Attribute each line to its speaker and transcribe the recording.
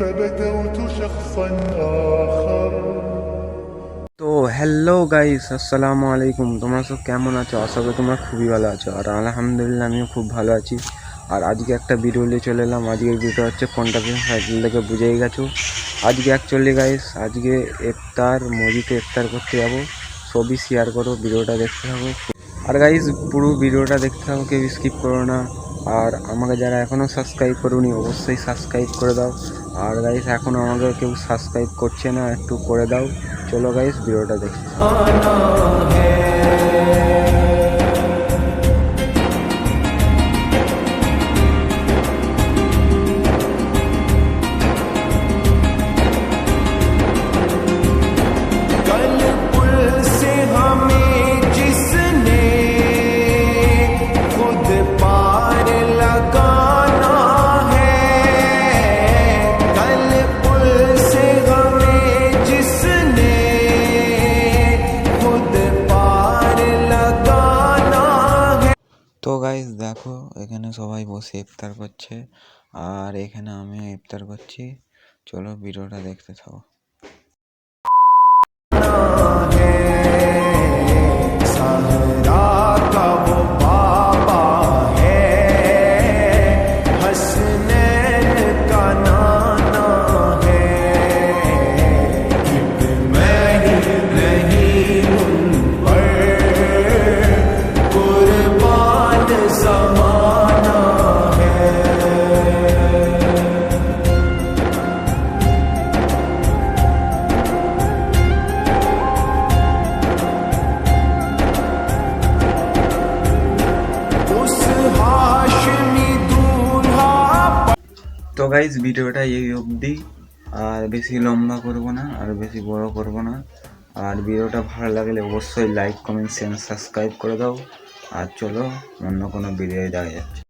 Speaker 1: فبدوت شخصا آخر।
Speaker 2: তো hello guys, আসসালামু আলাইকুম। তোমরা সব কেমন আছো? আশা করি তোমরা খুবই ভালো আছো। আর আলহামদুলিল্লাহ আমিও খুব ভালো আছি। আর আজকে একটা ভিডিও নিয়ে চলে এলাম। আজকের ভিডিও হচ্ছে ফোনটা সাইকেল থেকে বুঝেই গেছো। আজকে অ্যাকচুয়ালি গাইস, আজকে ইফতার মসজিদে ইফতার করতে যাবো। সবই শেয়ার করো, ভিডিওটা দেখতে থাকো। আর গাইস পুরো ভিডিওটা দেখতে থাকো, কেউ স্কিপ করো না। আর আমাকে যারা এখনও সাবস্ক্রাইব করোনি অবশ্যই সাবস্ক্রাইব করে দাও। আর গাইস এখনও আমাকে কেউ সাবস্ক্রাইব করছে না, একটু করে দাও। চলো গাইস ভিডিওটা দেখি। তো গাইস দেখো, এখানে সবাই বসে ইফতার করছে আর এখানে আমিও ইফতার করছি। চলো ভিডিওটা দেখতে থাকো। তো গাইজ ভিডিওটা এই অবধি, আর বেশি লম্বা করব না আর বেশি বড় করব না। আর ভিডিওটা ভালো লাগলে অবশ্যই লাইক কমেন্ট শেয়ার সাবস্ক্রাইব করে দাও। আর চলো অন্য কোনো ভিডিও দেখা যাচ্ছে।